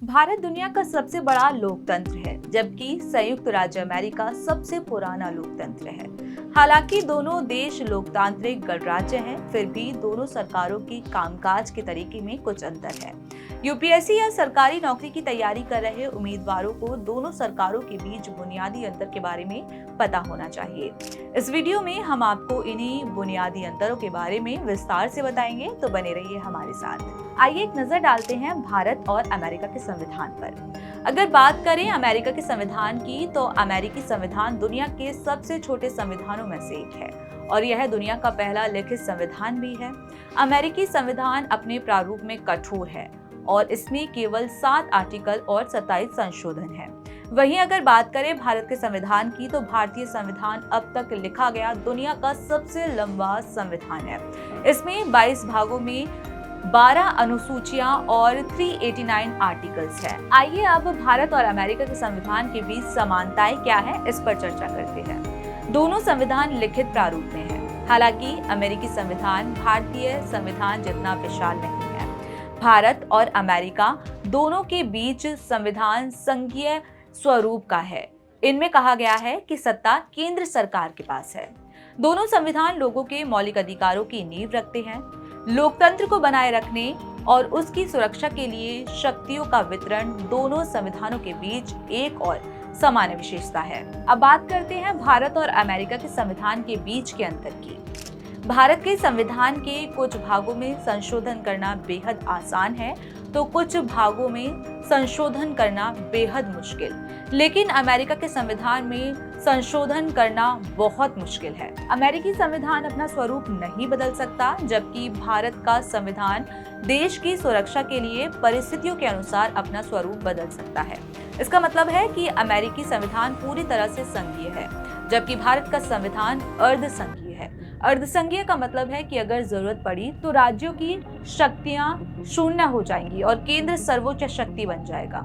भारत दुनिया का सबसे बड़ा लोकतंत्र है, जबकि संयुक्त राज्य अमेरिका सबसे पुराना लोकतंत्र है। हालांकि दोनों देश लोकतांत्रिक गणराज्य हैं, फिर भी दोनों सरकारों की कामकाज के तरीके में कुछ अंतर है। यूपीएससी या सरकारी नौकरी की तैयारी कर रहे उम्मीदवारों को दोनों सरकारों के बीच बुनियादी अंतर के बारे में पता होना चाहिए। इस वीडियो में हम आपको इन्हीं बुनियादी अंतरों के बारे में विस्तार से बताएंगे, तो बने रहिए हमारे साथ। आइए एक नजर डालते हैं भारत और अमेरिका के संविधान पर। अगर बात करें अमेरिका के संविधान की, तो अमेरिकी संविधान दुनिया के सबसे छोटे संविधानों में से एक है और यह दुनिया का पहला लिखित संविधान भी है। अमेरिकी संविधान अपने प्रारूप में कठोर है और इसमें केवल 7 आर्टिकल और 27 संशोधन है। वहीं अगर बात करें भारत के संविधान की, तो भारतीय संविधान अब तक लिखा गया दुनिया का सबसे लंबा संविधान है। इसमें 22 भागों में 12 अनुसूचियां और 389 आर्टिकल्स हैं। आइए अब भारत और अमेरिका के संविधान के बीच समानताएं क्या है, इस पर चर्चा करते हैं। दोनों संविधान लिखित प्रारूप में हैं। हालांकि अमेरिकी संविधान भारतीय संविधान जितना विशाल नहीं है। भारत और अमेरिका दोनों के बीच संविधान संघीय स्वरूप का है। इनमें कहा गया है कि सत्ता केंद्र सरकार के पास है। दोनों संविधान लोगों के मौलिक अधिकारों की नींव रखते हैं। लोकतंत्र को बनाए रखने और उसकी सुरक्षा के लिए शक्तियों का वितरण दोनों संविधानों के बीच एक और सामान्य विशेषता है। अब बात करते हैं भारत और अमेरिका के संविधान के बीच के अंतर की। भारत के संविधान के कुछ भागों में संशोधन करना बेहद आसान है, तो कुछ भागों में संशोधन करना बेहद मुश्किल। लेकिन अमेरिका के संविधान में संशोधन करना बहुत मुश्किल है। अमेरिकी संविधान अपना स्वरूप नहीं बदल सकता, जबकि भारत का संविधान देश की सुरक्षा के लिए परिस्थितियों के अनुसार अपना स्वरूप बदल सकता है। इसका मतलब है कि अमेरिकी संविधान पूरी तरह से संघीय है, जबकि भारत का संविधान अर्धसंघीय है। अर्धसंघीय का मतलब है कि अगर जरूरत पड़ी तो राज्यों की शक्तियां शून्य हो जाएंगी और केंद्र सर्वोच्च शक्ति बन जाएगा।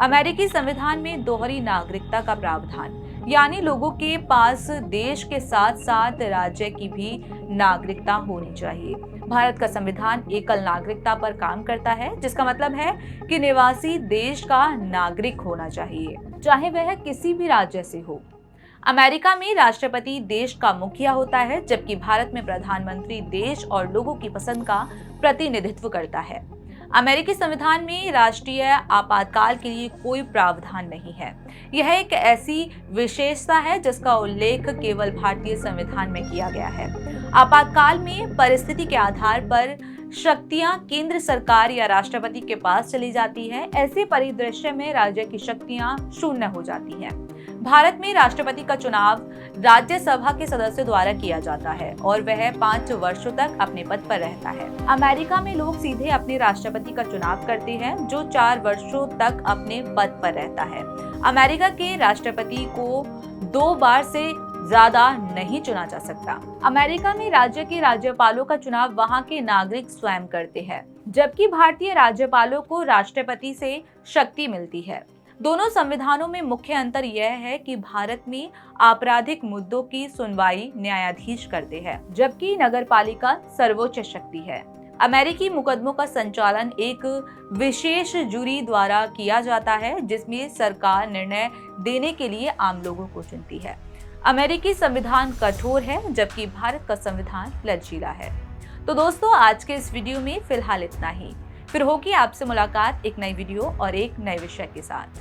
अमेरिकी संविधान में दोहरी नागरिकता का प्रावधान, यानी लोगों के पास देश के साथ साथ राज्य की भी नागरिकता होनी चाहिए। भारत का संविधान एकल नागरिकता पर काम करता है, जिसका मतलब है कि निवासी देश का नागरिक होना चाहिए, चाहे वह किसी भी राज्य से हो। अमेरिका में राष्ट्रपति देश का मुखिया होता है, जबकि भारत में प्रधानमंत्री देश और लोगों की पसंद का प्रतिनिधित्व करता है। अमेरिकी संविधान में राष्ट्रीय आपातकाल के लिए कोई प्रावधान नहीं है। यह एक ऐसी विशेषता है जिसका उल्लेख केवल भारतीय संविधान में किया गया है। आपातकाल में परिस्थिति के आधार पर शक्तियां केंद्र सरकार या राष्ट्रपति के पास चली जाती है। ऐसे परिदृश्य में राज्य की शक्तियां शून्य हो जाती हैं। भारत में राष्ट्रपति का चुनाव राज्यसभा के सदस्यों द्वारा किया जाता है और वह 5 वर्षों तक अपने पद पर रहता है। अमेरिका में लोग सीधे अपने राष्ट्रपति का चुनाव करते हैं, जो 4 वर्षों तक अपने पद पर रहता है। अमेरिका के राष्ट्रपति को 2 बार से ज्यादा नहीं चुना जा सकता। अमेरिका में राज्य के राज्यपालों का चुनाव वहां के नागरिक स्वयं करते हैं, जबकि भारतीय राज्यपालों को राष्ट्रपति से शक्ति मिलती है। दोनों संविधानों में मुख्य अंतर यह है कि भारत में आपराधिक मुद्दों की सुनवाई न्यायाधीश करते हैं, जबकि नगरपालिका सर्वोच्च शक्ति है। अमेरिकी मुकदमों का संचालन एक विशेष जूरी द्वारा किया जाता है, जिसमें सरकार निर्णय देने के लिए आम लोगों को चुनती है। अमेरिकी संविधान कठोर है, जबकि भारत का संविधान लचीला है। तो दोस्तों, आज के इस वीडियो में फिलहाल इतना ही। फिर होगी आपसे मुलाकात एक नई वीडियो और एक नए विषय के साथ।